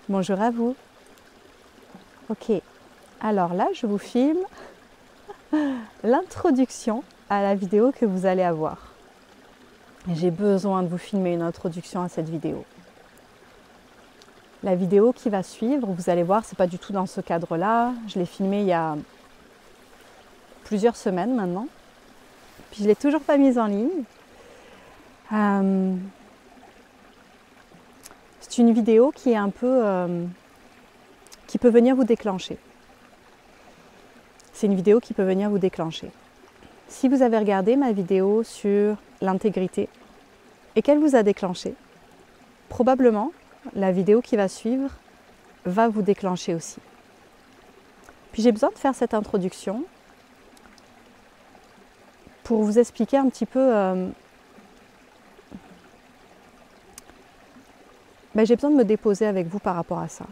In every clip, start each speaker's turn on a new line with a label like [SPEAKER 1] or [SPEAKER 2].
[SPEAKER 1] Bonjour à vous. Ok, alors là je vous filme l'introduction à la vidéo que vous allez avoir. J'ai besoin de vous filmer une introduction à cette vidéo. La vidéo qui va suivre, vous allez voir, c'est pas du tout dans ce cadre-là. Je l'ai filmée il y a plusieurs semaines maintenant. Puis je l'ai toujours pas mise en ligne. C'est une vidéo qui est un peu... qui peut venir vous déclencher. C'est une vidéo qui peut venir vous déclencher. Si vous avez regardé ma vidéo sur l'intégrité et qu'elle vous a déclenché, probablement la vidéo qui va suivre va vous déclencher aussi. Puis j'ai besoin de faire cette introduction pour vous expliquer un petit peu... j'ai besoin de me déposer avec vous par rapport à ça.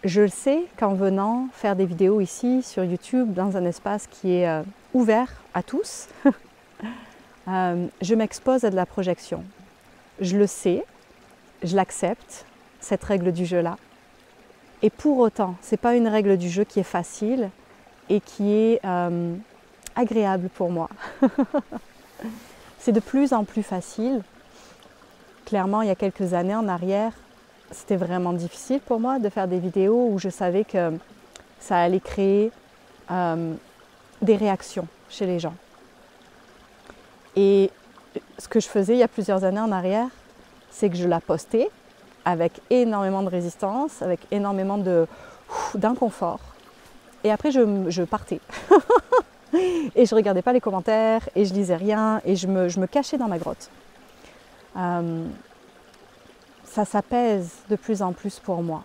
[SPEAKER 1] Je le sais qu'en venant faire des vidéos ici sur YouTube dans un espace qui est ouvert à tous, je m'expose à de la projection. Je le sais, je l'accepte, cette règle du jeu-là. Et pour autant, ce n'est pas une règle du jeu qui est facile et qui est agréable pour moi. C'est de plus en plus facile. Clairement, il y a quelques années en arrière, c'était vraiment difficile pour moi de faire des vidéos où je savais que ça allait créer des réactions chez les gens. Et ce que je faisais il y a plusieurs années en arrière, c'est que je la postais avec énormément de résistance, avec énormément d'inconfort. Et après, je partais. Et je ne regardais pas les commentaires, et je lisais rien, et je me cachais dans ma grotte. Ça s'apaise de plus en plus pour moi,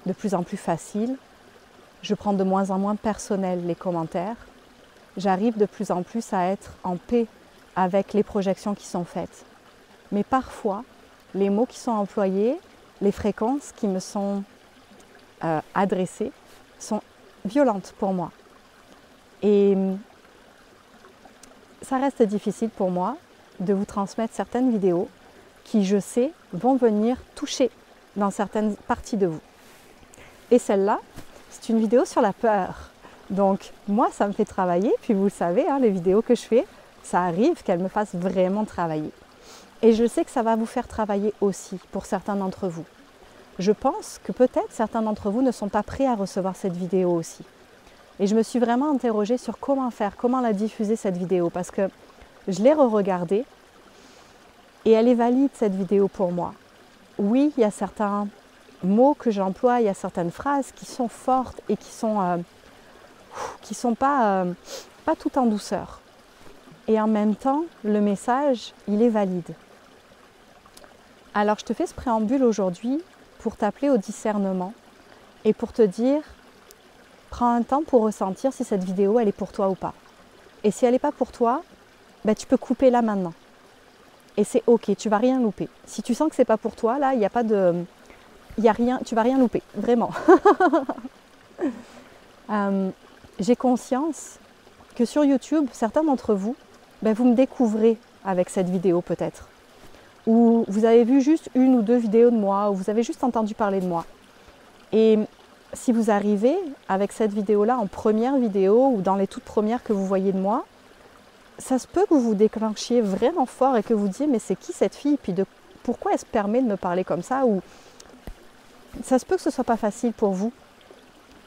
[SPEAKER 1] de plus en plus facile. Je prends de moins en moins personnel les commentaires. J'arrive de plus en plus à être en paix avec les projections qui sont faites. Mais parfois, les mots qui sont employés, les fréquences qui me sont adressées sont violentes pour moi. Et ça reste difficile pour moi de vous transmettre certaines vidéos qui, je sais, vont venir toucher dans certaines parties de vous. Et celle-là, c'est une vidéo sur la peur. Donc, moi, ça me fait travailler. Puis vous le savez, hein, les vidéos que je fais, ça arrive qu'elles me fassent vraiment travailler. Et je sais que ça va vous faire travailler aussi pour certains d'entre vous. Je pense que peut-être certains d'entre vous ne sont pas prêts à recevoir cette vidéo aussi. Et je me suis vraiment interrogée sur comment faire, comment la diffuser cette vidéo, parce que je l'ai re-regardée et elle est valide cette vidéo pour moi. Oui, il y a certains mots que j'emploie, il y a certaines phrases qui sont fortes et qui sont pas tout en douceur. Et en même temps, le message, il est valide. Alors je te fais ce préambule aujourd'hui pour t'appeler au discernement et pour te dire, prends un temps pour ressentir si cette vidéo, elle est pour toi ou pas. Et si elle n'est pas pour toi, tu peux couper là maintenant. Et c'est ok, tu vas rien louper. Si tu sens que c'est pas pour toi, là, il n'y a pas de... Il y a rien, tu vas rien louper, vraiment. J'ai conscience que sur YouTube, certains d'entre vous, vous me découvrez avec cette vidéo peut-être. Ou vous avez vu juste une ou deux vidéos de moi, ou vous avez juste entendu parler de moi. Et si vous arrivez avec cette vidéo-là en première vidéo, ou dans les toutes premières que vous voyez de moi, ça se peut que vous vous déclenchiez vraiment fort et que vous disiez mais c'est qui cette fille, puis pourquoi elle se permet de me parler comme ça, ou ça se peut que ce soit pas facile pour vous.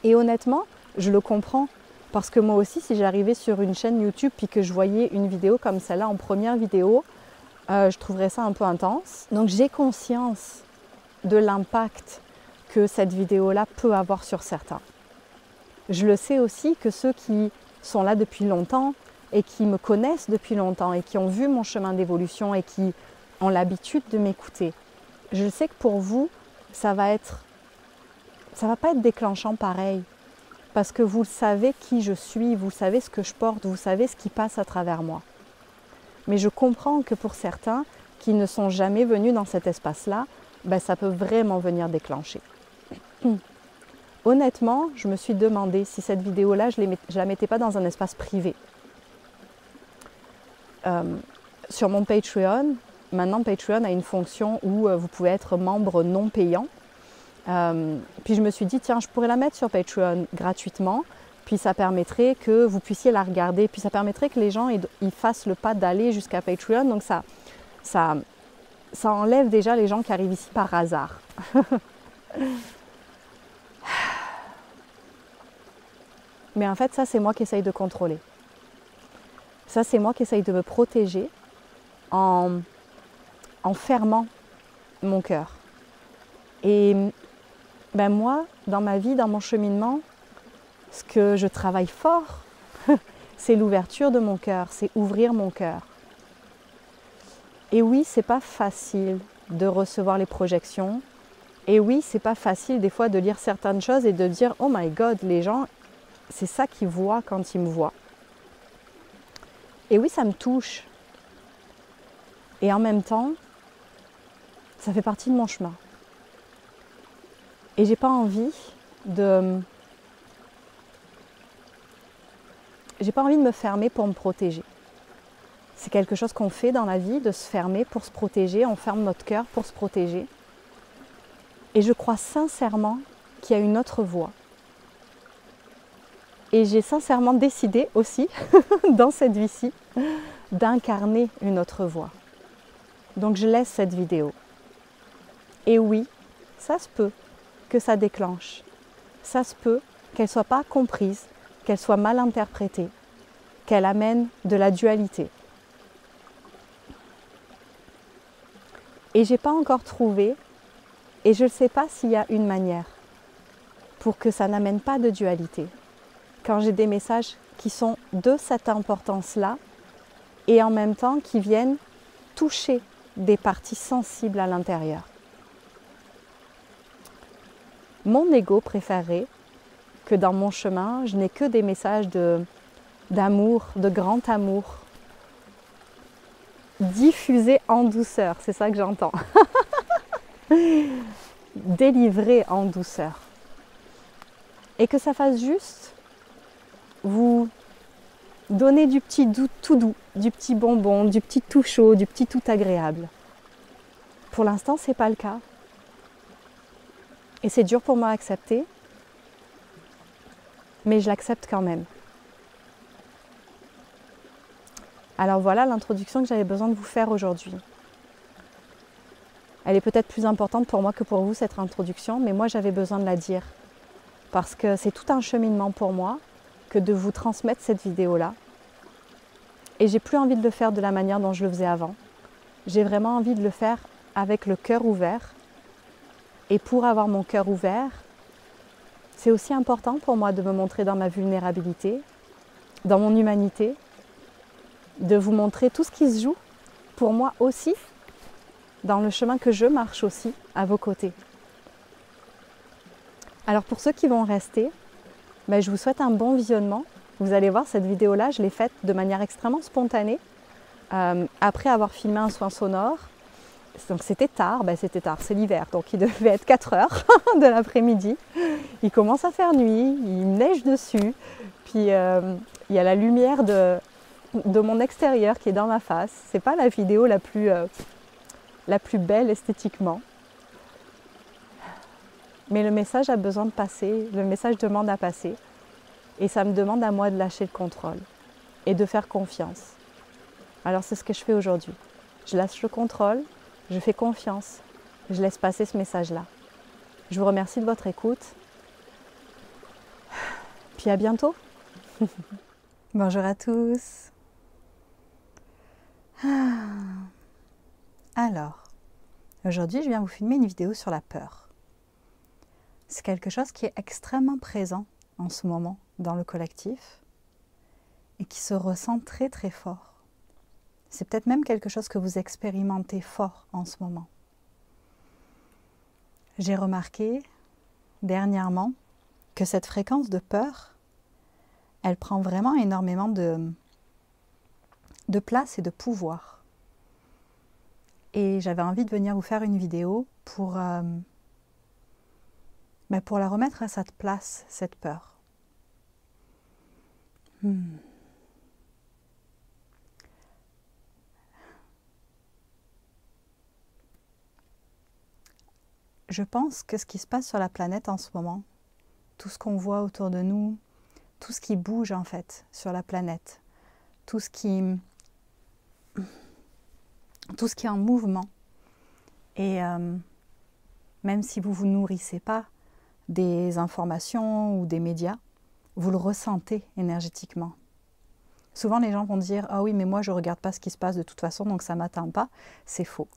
[SPEAKER 1] Et honnêtement, je le comprends parce que moi aussi, si j'arrivais sur une chaîne YouTube puis que je voyais une vidéo comme celle-là en première vidéo, je trouverais ça un peu intense. Donc j'ai conscience de l'impact que cette vidéo-là peut avoir sur certains. Je le sais aussi que ceux qui sont là depuis longtemps et qui me connaissent depuis longtemps et qui ont vu mon chemin d'évolution et qui ont l'habitude de m'écouter, je sais que pour vous, ça va pas être déclenchant pareil. Parce que vous savez qui je suis, vous savez ce que je porte, vous savez ce qui passe à travers moi. Mais je comprends que pour certains qui ne sont jamais venus dans cet espace-là, ça peut vraiment venir déclencher. Honnêtement, je me suis demandé si cette vidéo-là, je ne la mettais pas dans un espace privé. Sur mon Patreon, maintenant Patreon a une fonction où vous pouvez être membre non payant. Puis je me suis dit, tiens, je pourrais la mettre sur Patreon gratuitement, puis ça permettrait que vous puissiez la regarder, puis ça permettrait que les gens ils fassent le pas d'aller jusqu'à Patreon. Donc ça enlève déjà les gens qui arrivent ici par hasard. Mais en fait, ça, c'est moi qui essaye de contrôler. Ça, c'est moi qui essaye de me protéger en fermant mon cœur. Et ben moi, dans ma vie, dans mon cheminement, ce que je travaille fort, c'est l'ouverture de mon cœur, c'est ouvrir mon cœur. Et oui, c'est pas facile de recevoir les projections. Et oui, c'est pas facile des fois de lire certaines choses et de dire « Oh my God, les gens, c'est ça qu'ils voient quand ils me voient. » Et oui, ça me touche. Et en même temps, ça fait partie de mon chemin. Et j'ai pas envie de me fermer pour me protéger. C'est quelque chose qu'on fait dans la vie, de se fermer pour se protéger. On ferme notre cœur pour se protéger. Et je crois sincèrement qu'il y a une autre voie. Et j'ai sincèrement décidé aussi, dans cette vie-ci, d'incarner une autre voie. Donc je laisse cette vidéo. Et oui, ça se peut que ça déclenche. Ça se peut qu'elle ne soit pas comprise, qu'elle soit mal interprétée, qu'elle amène de la dualité. Et je n'ai pas encore trouvé, et je ne sais pas s'il y a une manière pour que ça n'amène pas de dualité. Quand j'ai des messages qui sont de cette importance-là, et en même temps qui viennent toucher des parties sensibles à l'intérieur. Mon ego préférerait que dans mon chemin, je n'ai que des messages d'amour, de grand amour, diffusés en douceur, c'est ça que j'entends. Délivrés en douceur. Et que ça fasse juste vous donner du petit tout doux, du petit bonbon, du petit tout chaud, du petit tout agréable. Pour l'instant, ce n'est pas le cas. Et c'est dur pour moi à accepter, mais je l'accepte quand même. Alors voilà l'introduction que j'avais besoin de vous faire aujourd'hui. Elle est peut-être plus importante pour moi que pour vous, cette introduction, mais moi j'avais besoin de la dire. Parce que c'est tout un cheminement pour moi que de vous transmettre cette vidéo-là. Et j'ai plus envie de le faire de la manière dont je le faisais avant. J'ai vraiment envie de le faire avec le cœur ouvert. Et pour avoir mon cœur ouvert, c'est aussi important pour moi de me montrer dans ma vulnérabilité, dans mon humanité, de vous montrer tout ce qui se joue pour moi aussi, dans le chemin que je marche aussi à vos côtés. Alors pour ceux qui vont rester, je vous souhaite un bon visionnement. Vous allez voir, cette vidéo-là, je l'ai faite de manière extrêmement spontanée, après avoir filmé un soin sonore. Donc c'était tard, c'est l'hiver, donc il devait être 4 heures de l'après-midi. Il commence à faire nuit, il neige dessus, puis il y a la lumière de mon extérieur qui est dans ma face. C'est pas la vidéo la plus belle esthétiquement. Mais le message a besoin de passer, le message demande à passer. Et ça me demande à moi de lâcher le contrôle et de faire confiance. Alors c'est ce que je fais aujourd'hui. Je lâche le contrôle, je fais confiance, je laisse passer ce message-là. Je vous remercie de votre écoute. Puis à bientôt. Bonjour à tous. Alors, aujourd'hui, je viens vous filmer une vidéo sur la peur. C'est quelque chose qui est extrêmement présent en ce moment dans le collectif et qui se ressent très très fort. C'est peut-être même quelque chose que vous expérimentez fort en ce moment. J'ai remarqué dernièrement que cette fréquence de peur, elle prend vraiment énormément de place et de pouvoir. Et j'avais envie de venir vous faire une vidéo pour la remettre à sa place, cette peur. je pense que ce qui se passe sur la planète en ce moment, tout ce qu'on voit autour de nous, tout ce qui bouge en fait sur la planète, tout ce qui est en mouvement, et même si vous ne vous nourrissez pas des informations ou des médias, vous le ressentez énergétiquement. Souvent les gens vont dire « Ah oui, mais moi je ne regarde pas ce qui se passe de toute façon, donc ça ne m'atteint pas ». C'est faux.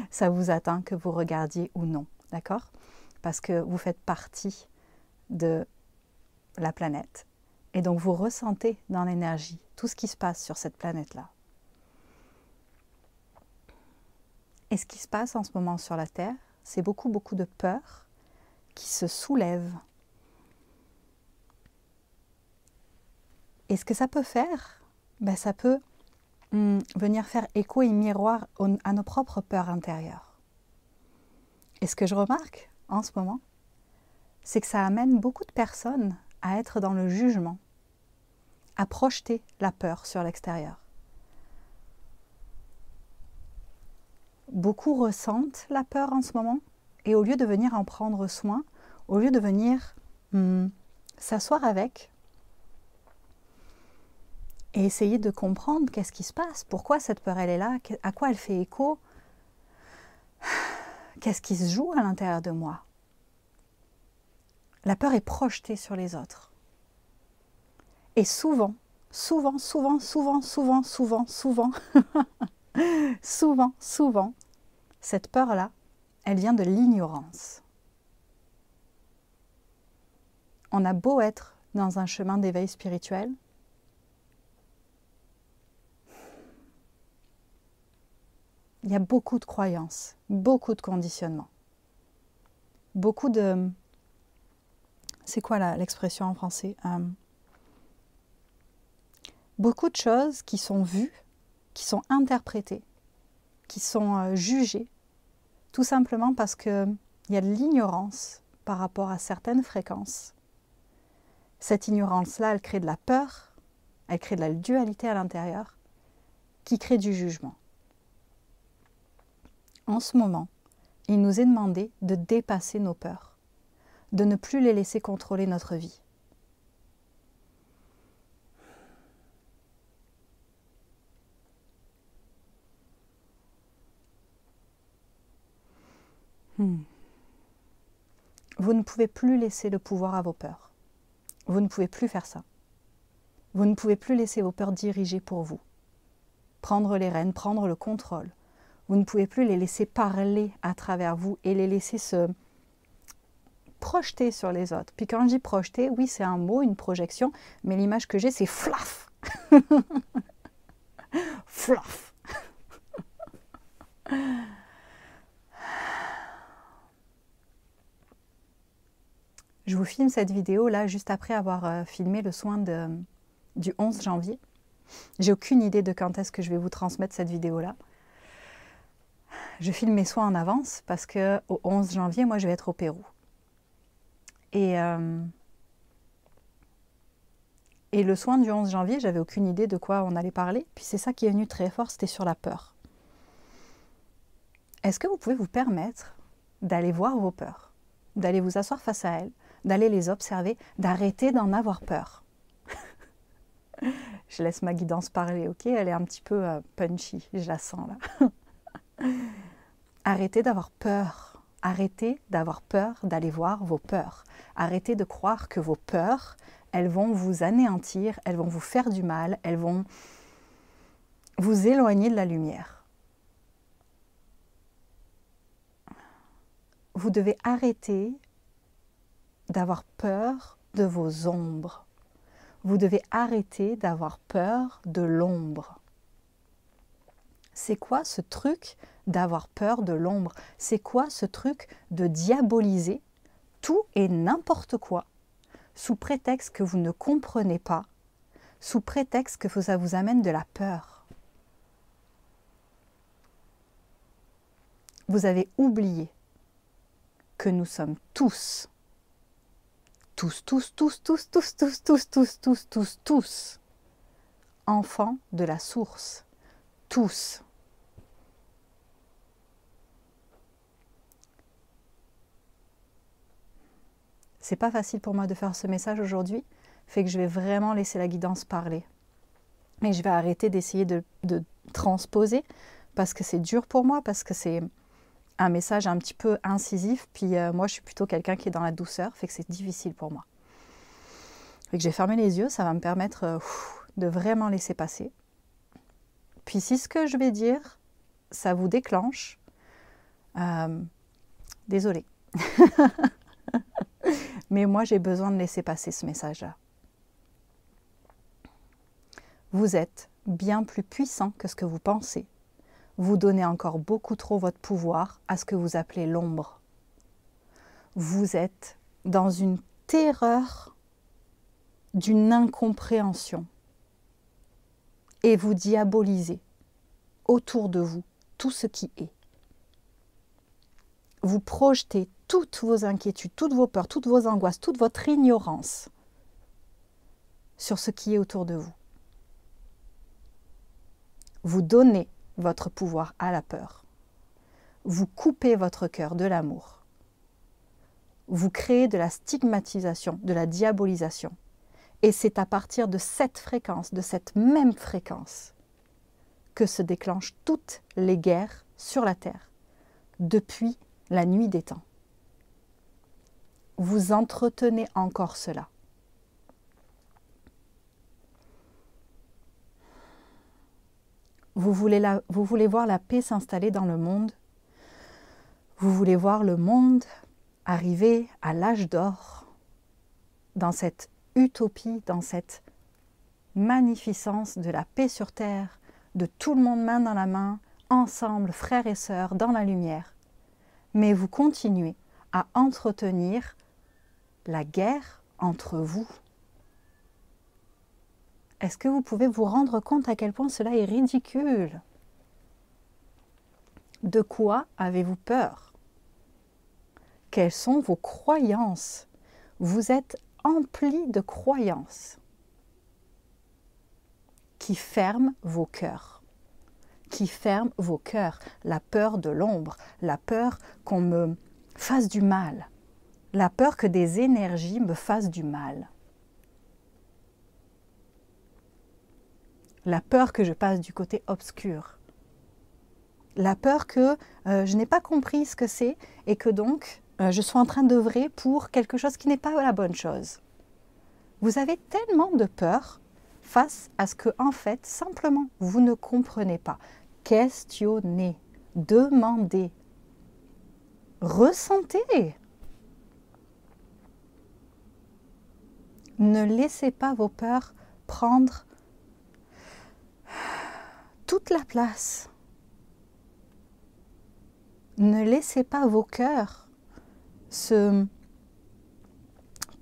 [SPEAKER 1] Ça vous atteint que vous regardiez ou non, d'accord? Parce que vous faites partie de la planète. Et donc vous ressentez dans l'énergie tout ce qui se passe sur cette planète-là. Et ce qui se passe en ce moment sur la Terre, c'est beaucoup de peur qui se soulève. Et ce que ça peut faire, ben ça peut venir faire écho et miroir à nos propres peurs intérieures. Et ce que je remarque en ce moment, c'est que ça amène beaucoup de personnes à être dans le jugement, à projeter la peur sur l'extérieur. Beaucoup ressentent la peur en ce moment, et au lieu de venir en prendre soin, au lieu de venir s'asseoir avec et essayer de comprendre qu'est-ce qui se passe, pourquoi cette peur elle est là, à quoi elle fait écho, qu'est-ce qui se joue à l'intérieur de moi. La peur est projetée sur les autres. Et souvent, souvent, cette peur-là, elle vient de l'ignorance. On a beau être dans un chemin d'éveil spirituel, il y a beaucoup de croyances, beaucoup de conditionnements, beaucoup de... C'est quoi l'expression en français? Beaucoup de choses qui sont vues, qui sont interprétées, qui sont jugées, tout simplement parce qu'il y a de l'ignorance par rapport à certaines fréquences. Cette ignorance-là, elle crée de la peur, elle crée de la dualité à l'intérieur, qui crée du jugement. En ce moment, il nous est demandé de dépasser nos peurs, de ne plus les laisser contrôler notre vie. Vous ne pouvez plus laisser le pouvoir à vos peurs. Vous ne pouvez plus faire ça. Vous ne pouvez plus laisser vos peurs diriger pour vous. Prendre les rênes, prendre le contrôle. Vous ne pouvez plus les laisser parler à travers vous et les laisser se projeter sur les autres. Puis quand je dis projeter, oui, c'est un mot, une projection, mais l'image que j'ai, c'est flaf. Flaf. Je vous filme cette vidéo là juste après avoir filmé le soin du 11 janvier. J'ai aucune idée de quand est-ce que je vais vous transmettre cette vidéo là. Je filme mes soins en avance parce que au 11 janvier, moi je vais être au Pérou. Et le soin du 11 janvier, j'avais aucune idée de quoi on allait parler. Puis c'est ça qui est venu très fort, c'était sur la peur. Est-ce que vous pouvez vous permettre d'aller voir vos peurs, d'aller vous asseoir face à elles, d'aller les observer, d'arrêter d'en avoir peur? Je laisse ma guidance parler, ok? Elle est un petit peu punchy, je la sens là. Arrêtez d'avoir peur. Arrêtez d'avoir peur d'aller voir vos peurs. Arrêtez de croire que vos peurs, elles vont vous anéantir, elles vont vous faire du mal, elles vont vous éloigner de la lumière. Vous devez arrêter d'avoir peur de vos ombres. Vous devez arrêter d'avoir peur de l'ombre. C'est quoi ce truc d'avoir peur de l'ombre? C'est quoi ce truc de diaboliser tout et n'importe quoi sous prétexte que vous ne comprenez pas, sous prétexte que ça vous amène de la peur? Vous avez oublié que nous sommes tous enfants de la source. Tous. c'est pas facile pour moi de faire ce message aujourd'hui, fait que je vais vraiment laisser la guidance parler. Et je vais arrêter d'essayer de transposer, parce que c'est dur pour moi, parce que c'est un message un petit peu incisif, puis moi je suis plutôt quelqu'un qui est dans la douceur, fait que c'est difficile pour moi. Fait que j'ai fermé les yeux, ça va me permettre de vraiment laisser passer. Puis si ce que je vais dire, ça vous déclenche, désolée. Mais moi j'ai besoin de laisser passer ce message-là. Vous êtes bien plus puissant que ce que vous pensez. Vous donnez encore beaucoup trop votre pouvoir à ce que vous appelez l'ombre. Vous êtes dans une terreur d'une incompréhension et vous diabolisez autour de vous tout ce qui est. Vous projetez toutes vos inquiétudes, toutes vos peurs, toutes vos angoisses, toute votre ignorance sur ce qui est autour de vous. Vous donnez votre pouvoir à la peur. Vous coupez votre cœur de l'amour. Vous créez de la stigmatisation, de la diabolisation. Et c'est à partir de cette fréquence, de cette même fréquence, que se déclenchent toutes les guerres sur la Terre, depuis la nuit des temps. Vous entretenez encore cela. Vous voulez voir la paix s'installer dans le monde. Vous voulez voir le monde arriver à l'âge d'or, dans cette utopie, dans cette magnificence de la paix sur terre, de tout le monde main dans la main, ensemble, frères et sœurs, dans la lumière. Mais vous continuez à entretenir la guerre entre vous. Est-ce que vous pouvez vous rendre compte à quel point cela est ridicule? De quoi avez-vous peur? Quelles sont vos croyances? Vous êtes empli de croyances qui ferment vos cœurs. Qui ferment vos cœurs. La peur de l'ombre, la peur qu'on me fasse du mal, la peur que des énergies me fassent du mal. La peur que je passe du côté obscur. La peur que je n'ai pas compris ce que c'est et que donc je suis en train d'œuvrer pour quelque chose qui n'est pas la bonne chose. Vous avez tellement de peur face à ce que, en fait, simplement, vous ne comprenez pas. Questionnez, demandez, ressentez. Ne laissez pas vos peurs prendre toute la place. Ne laissez pas vos cœurs se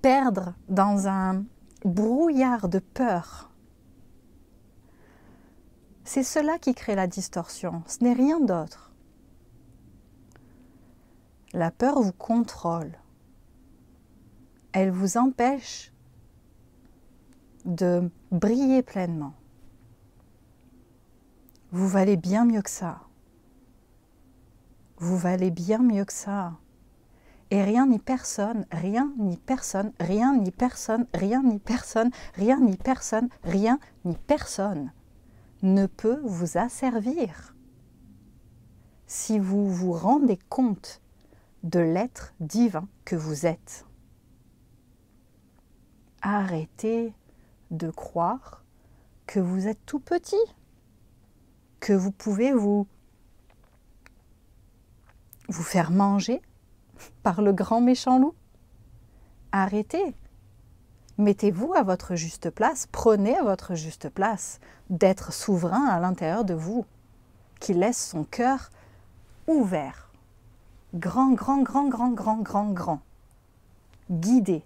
[SPEAKER 1] perdre dans un brouillard de peur. C'est cela qui crée la distorsion, ce n'est rien d'autre. La peur vous contrôle. Elle vous empêche de briller pleinement. Vous valez bien mieux que ça. Vous valez bien mieux que ça. Et rien ni personne, rien ni personne, rien ni personne, rien ni personne, rien ni personne, rien ni personne ne peut vous asservir si vous vous rendez compte de l'être divin que vous êtes. Arrêtez de croire que vous êtes tout petit, que vous pouvez vous faire manger par le grand méchant loup. Arrêtez. Mettez-vous à votre juste place, prenez à votre juste place d'être souverain à l'intérieur de vous, qui laisse son cœur ouvert, grand, grand, grand, grand, grand, grand, grand, guidé.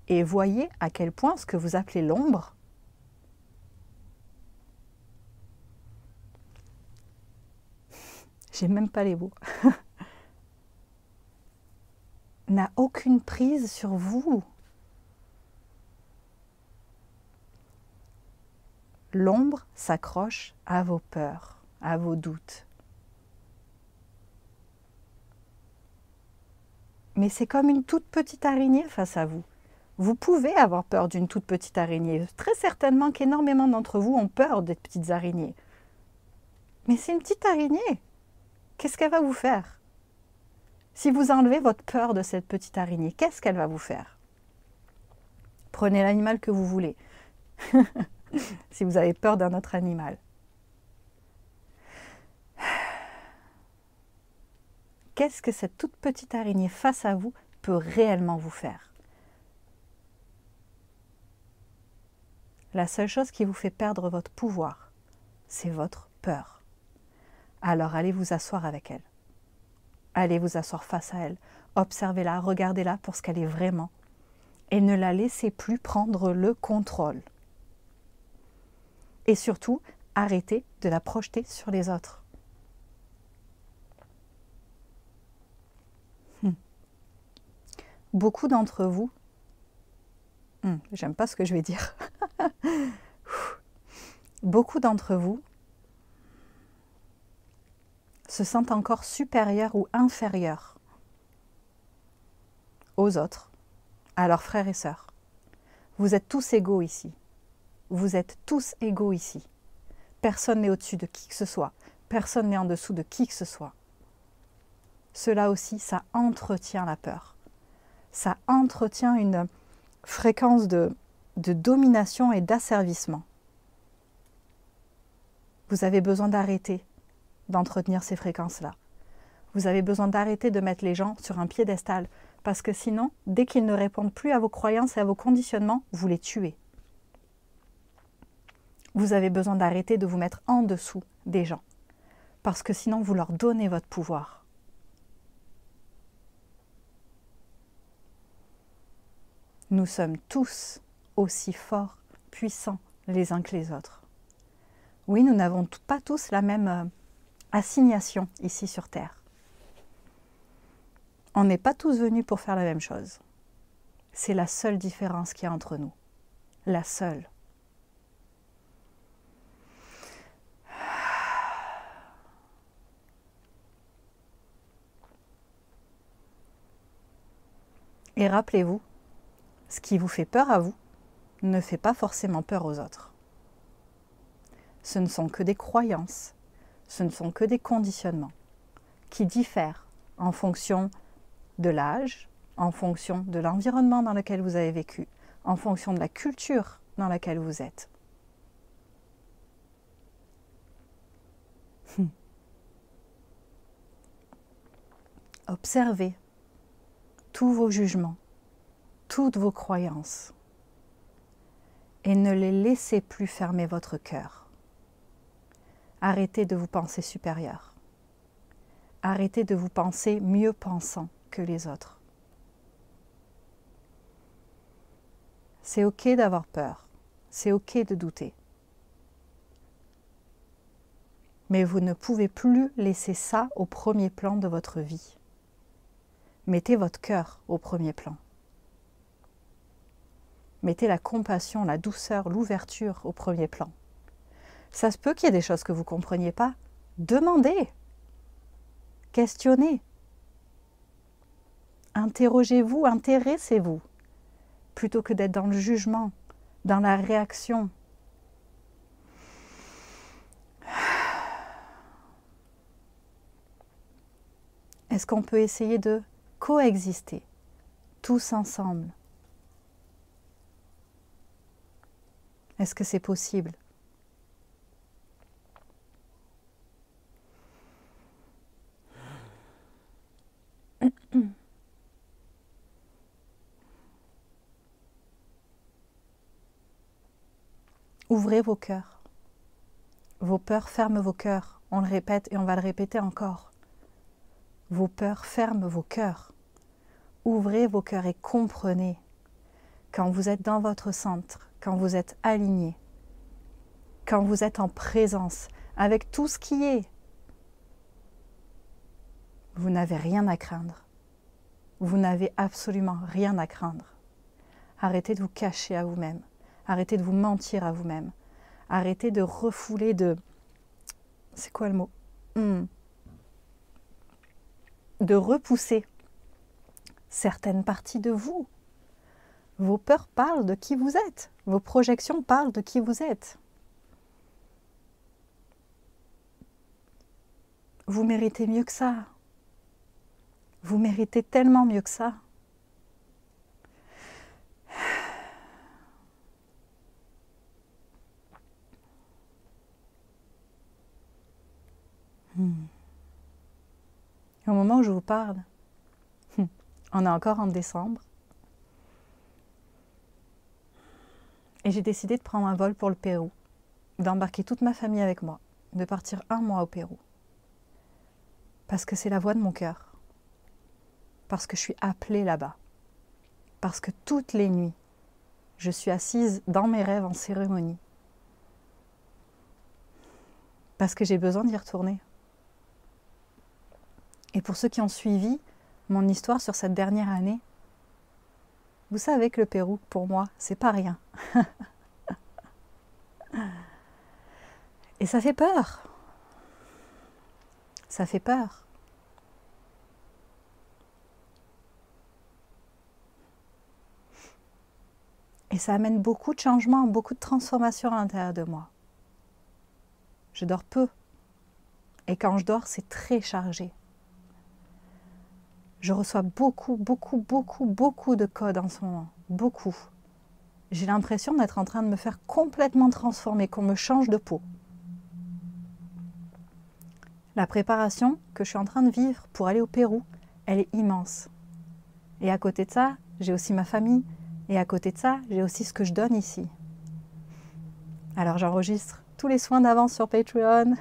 [SPEAKER 1] Et voyez à quel point ce que vous appelez l'ombre, j'ai même pas les mots, n'a aucune prise sur vous. L'ombre s'accroche à vos peurs, à vos doutes. mais c'est comme une toute petite araignée face à vous. Vous pouvez avoir peur d'une toute petite araignée. Très certainement qu'énormément d'entre vous ont peur des petites araignées. Mais c'est une petite araignée. Qu'est-ce qu'elle va vous faire? Si vous enlevez votre peur de cette petite araignée, qu'est-ce qu'elle va vous faire? Prenez l'animal que vous voulez. Si vous avez peur d'un autre animal. Qu'est-ce que cette toute petite araignée face à vous peut réellement vous faire? La seule chose qui vous fait perdre votre pouvoir, c'est votre peur. Alors allez vous asseoir avec elle. Allez vous asseoir face à elle. Observez-la, regardez-la pour ce qu'elle est vraiment. Et ne la laissez plus prendre le contrôle. Et surtout, arrêtez de la projeter sur les autres. Beaucoup d'entre vous, j'aime pas ce que je vais dire, beaucoup d'entre vous se sentent encore supérieurs ou inférieurs aux autres, à leurs frères et sœurs. Vous êtes tous égaux ici. Vous êtes tous égaux ici. Personne n'est au-dessus de qui que ce soit. Personne n'est en dessous de qui que ce soit. Cela aussi, ça entretient la peur. Ça entretient une fréquence de domination et d'asservissement. Vous avez besoin d'arrêter d'entretenir ces fréquences-là. Vous avez besoin d'arrêter de mettre les gens sur un piédestal, parce que sinon, dès qu'ils ne répondent plus à vos croyances et à vos conditionnements, vous les tuez. Vous avez besoin d'arrêter de vous mettre en dessous des gens, parce que sinon vous leur donnez votre pouvoir. Nous sommes tous aussi forts, puissants les uns que les autres. Oui, nous n'avons pas tous la même assignation ici sur Terre. On n'est pas tous venus pour faire la même chose. C'est la seule différence qu'il y a entre nous. La seule. Et rappelez-vous, ce qui vous fait peur à vous ne fait pas forcément peur aux autres. Ce ne sont que des croyances, ce ne sont que des conditionnements qui diffèrent en fonction de l'âge, en fonction de l'environnement dans lequel vous avez vécu, en fonction de la culture dans laquelle vous êtes. Observez tous vos jugements, toutes vos croyances, et ne les laissez plus fermer votre cœur. Arrêtez de vous penser supérieur. Arrêtez de vous penser mieux pensant que les autres. C'est ok d'avoir peur, c'est ok de douter. Mais vous ne pouvez plus laisser ça au premier plan de votre vie. Mettez votre cœur au premier plan. Mettez la compassion, la douceur, l'ouverture au premier plan. Ça se peut qu'il y ait des choses que vous ne compreniez pas. Demandez. Questionnez. Interrogez-vous, intéressez-vous. Plutôt que d'être dans le jugement, dans la réaction. Est-ce qu'on peut essayer de coexister tous ensemble? Est-ce que c'est possible? Ouvrez vos cœurs. Vos peurs ferment vos cœurs. On le répète et on va le répéter encore. Vos peurs ferment vos cœurs. Ouvrez vos cœurs et comprenez. Quand vous êtes dans votre centre, quand vous êtes aligné, quand vous êtes en présence avec tout ce qui est, vous n'avez rien à craindre. Vous n'avez absolument rien à craindre. Arrêtez de vous cacher à vous-même. Arrêtez de vous mentir à vous-même. Arrêtez de refouler de... C'est quoi le mot? De repousser certaines parties de vous. Vos peurs parlent de qui vous êtes. Vos projections parlent de qui vous êtes. Vous méritez mieux que ça. Vous méritez tellement mieux que ça. Au moment où je vous parle, on est encore en décembre, et j'ai décidé de prendre un vol pour le Pérou, d'embarquer toute ma famille avec moi, de partir 1 mois au Pérou. Parce que c'est la voix de mon cœur. Parce que je suis appelée là-bas. Parce que toutes les nuits, je suis assise dans mes rêves en cérémonie. Parce que j'ai besoin d'y retourner. Et pour ceux qui ont suivi mon histoire sur cette dernière année, vous savez que le Pérou, pour moi, c'est pas rien. Et ça fait peur. Ça fait peur. Et ça amène beaucoup de changements, beaucoup de transformations à l'intérieur de moi. Je dors peu. Et quand je dors, c'est très chargé. Je reçois beaucoup de codes en ce moment. Beaucoup. J'ai l'impression d'être en train de me faire complètement transformer, qu'on me change de peau. La préparation que je suis en train de vivre pour aller au Pérou, elle est immense. Et à côté de ça, j'ai aussi ma famille. Et à côté de ça, j'ai aussi ce que je donne ici. Alors j'enregistre tous les soins d'avance sur Patreon.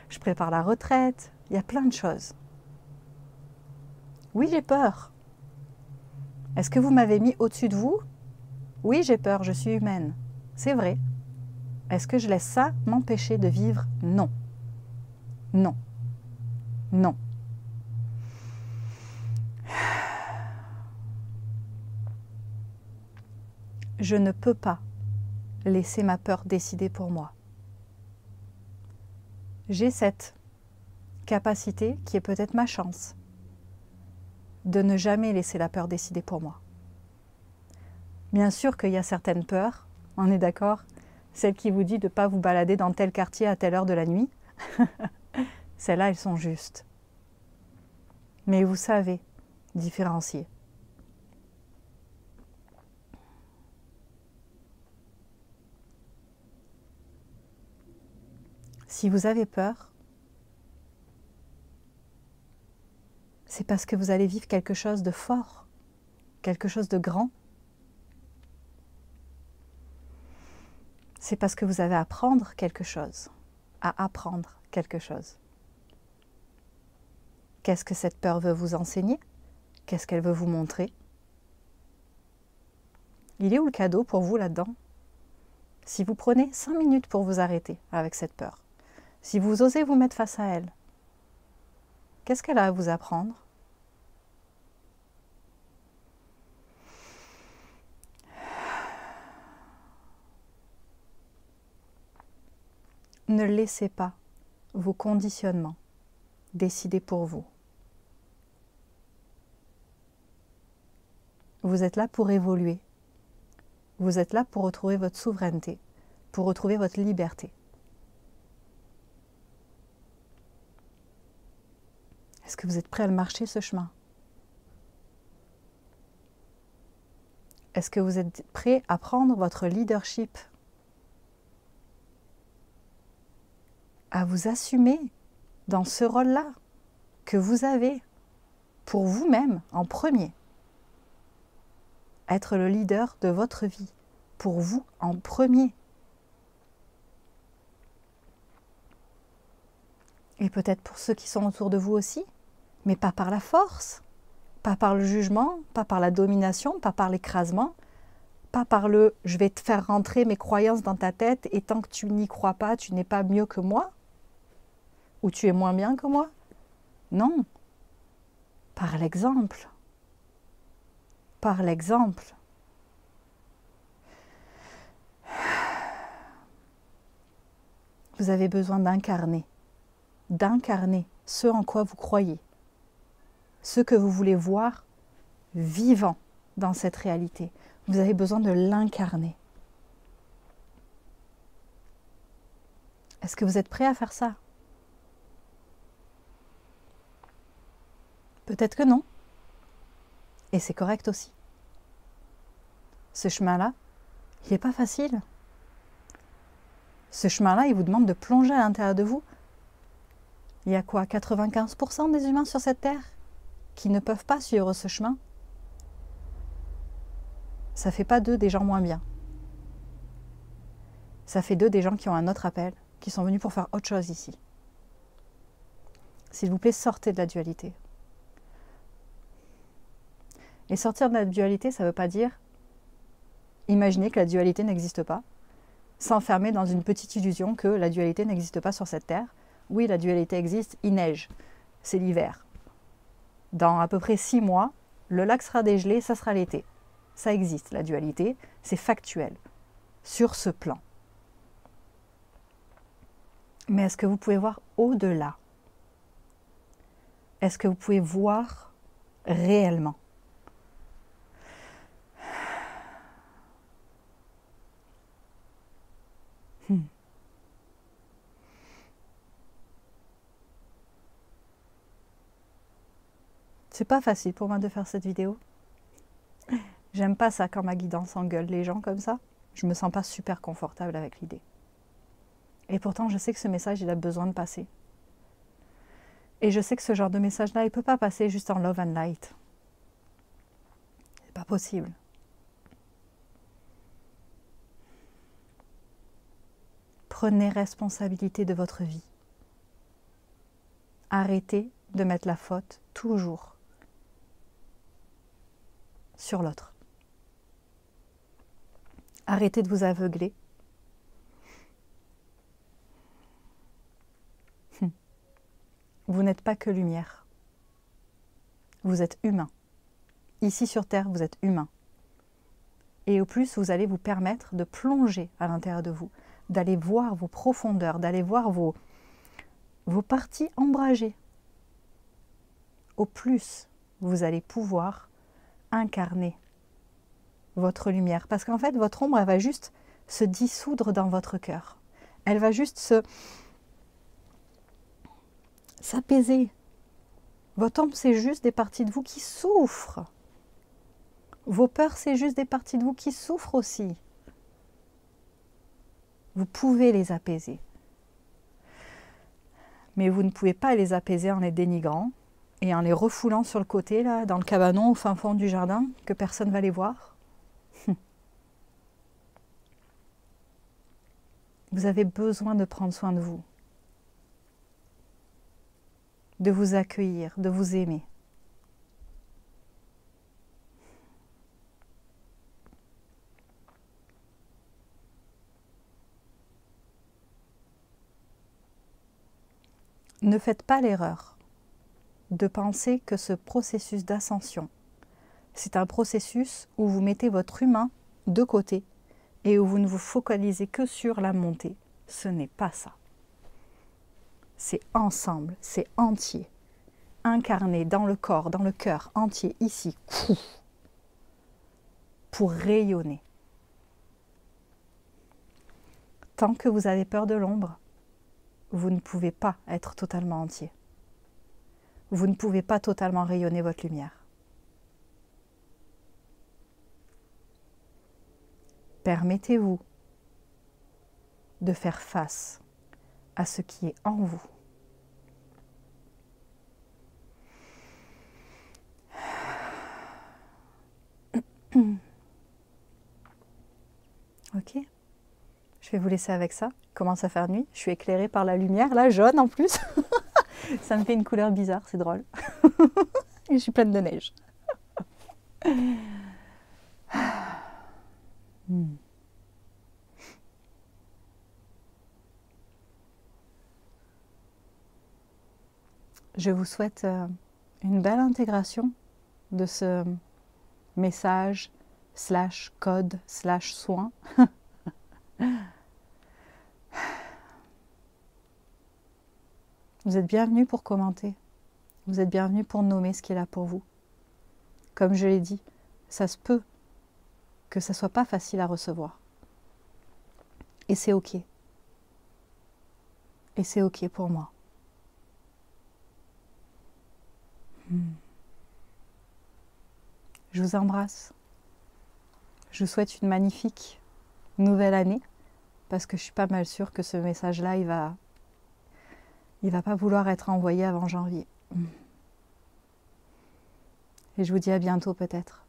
[SPEAKER 1] Je prépare la retraite. Il y a plein de choses. Oui, j'ai peur. Est-ce que vous m'avez mis au-dessus de vous? Oui, j'ai peur, je suis humaine. C'est vrai. Est-ce que je laisse ça m'empêcher de vivre? Non. Non. Non. Je ne peux pas laisser ma peur décider pour moi. J'ai cette capacité, qui est peut-être ma chance, de ne jamais laisser la peur décider pour moi. Bien sûr qu'il y a certaines peurs, on est d'accord, celle qui vous dit de ne pas vous balader dans tel quartier à telle heure de la nuit, celles-là, elles sont justes. Mais vous savez différencier. Si vous avez peur, c'est parce que vous allez vivre quelque chose de fort, quelque chose de grand. C'est parce que vous avez à apprendre quelque chose, à apprendre quelque chose. Qu'est-ce que cette peur veut vous enseigner? Qu'est-ce qu'elle veut vous montrer? Il est où le cadeau pour vous là-dedans? Si vous prenez 5 minutes pour vous arrêter avec cette peur, si vous osez vous mettre face à elle, qu'est-ce qu'elle a à vous apprendre? Ne laissez pas vos conditionnements décider pour vous. Vous êtes là pour évoluer. Vous êtes là pour retrouver votre souveraineté, pour retrouver votre liberté. Est-ce que vous êtes prêt à le marcher, ce chemin? Est-ce que vous êtes prêt à prendre votre leadership? À vous assumer dans ce rôle-là que vous avez pour vous-même en premier. Être le leader de votre vie, pour vous en premier. Et peut-être pour ceux qui sont autour de vous aussi, mais pas par la force, pas par le jugement, pas par la domination, pas par l'écrasement, pas par le « je vais te faire rentrer mes croyances dans ta tête et tant que tu n'y crois pas, tu n'es pas mieux que moi » ou « tu es moins bien que moi ». Non, par l'exemple. Par l'exemple. Vous avez besoin d'incarner ce en quoi vous croyez, ce que vous voulez voir vivant dans cette réalité. Vous avez besoin de l'incarner. Est-ce que vous êtes prêt à faire ça? Peut-être que non. Et c'est correct aussi. Ce chemin-là, il n'est pas facile. Ce chemin-là, il vous demande de plonger à l'intérieur de vous. Il y a quoi, 95% des humains sur cette terre qui ne peuvent pas suivre ce chemin? Ça ne fait pas d'eux des gens moins bien. Ça fait d'eux des gens qui ont un autre appel, qui sont venus pour faire autre chose ici. S'il vous plaît, sortez de la dualité. Et sortir de la dualité, ça ne veut pas dire imaginer que la dualité n'existe pas, s'enfermer dans une petite illusion que la dualité n'existe pas sur cette terre. Oui, la dualité existe, il neige, c'est l'hiver. Dans à peu près 6 mois, le lac sera dégelé, ça sera l'été. Ça existe, la dualité, c'est factuel, sur ce plan. Mais est-ce que vous pouvez voir au-delà? Est-ce que vous pouvez voir réellement? C'est pas facile pour moi de faire cette vidéo. J'aime pas ça quand ma guidance engueule les gens comme ça. Je me sens pas super confortable avec l'idée. Et pourtant, je sais que ce message, il a besoin de passer. Et je sais que ce genre de message-là, il peut pas passer juste en love and light. C'est pas possible. Prenez responsabilité de votre vie. Arrêtez de mettre la faute toujours sur l'autre. Arrêtez de vous aveugler. Vous n'êtes pas que lumière. Vous êtes humain. Ici sur Terre, vous êtes humain. Et au plus, vous allez vous permettre de plonger à l'intérieur de vous, d'aller voir vos profondeurs, d'aller voir vos parties ombragées. Au plus, vous allez pouvoir incarner votre lumière. Parce qu'en fait, votre ombre, elle va juste se dissoudre dans votre cœur. Elle va juste s'apaiser. Votre ombre, c'est juste des parties de vous qui souffrent. Vos peurs, c'est juste des parties de vous qui souffrent aussi. Vous pouvez les apaiser. Mais vous ne pouvez pas les apaiser en les dénigrant et en les refoulant sur le côté, là, dans le cabanon au fin fond du jardin, que personne ne va les voir. Vous avez besoin de prendre soin de vous, de vous accueillir, de vous aimer. Ne faites pas l'erreur de penser que ce processus d'ascension, c'est un processus où vous mettez votre humain de côté et où vous ne vous focalisez que sur la montée. Ce n'est pas ça. C'est ensemble, c'est entier, incarné dans le corps, dans le cœur, entier, ici, pour rayonner. Tant que vous avez peur de l'ombre, vous ne pouvez pas être totalement entier. Vous ne pouvez pas totalement rayonner votre lumière. Permettez-vous de faire face à ce qui est en vous. Ok, je vais vous laisser avec ça. Il commence à faire nuit. Je suis éclairée par la lumière, là, jaune en plus. Ça me fait une couleur bizarre, c'est drôle. Et je suis pleine de neige. Je vous souhaite une belle intégration de ce message / code / soin. Vous êtes bienvenus pour commenter. Vous êtes bienvenus pour nommer ce qui est là pour vous. comme je l'ai dit, ça se peut que ça soit pas facile à recevoir. Et c'est ok. Et c'est ok pour moi. Je vous embrasse. Je vous souhaite une magnifique nouvelle année, parce que je suis pas mal sûre que ce message-là, il va pas vouloir être envoyé avant janvier. Et je vous dis à bientôt peut-être.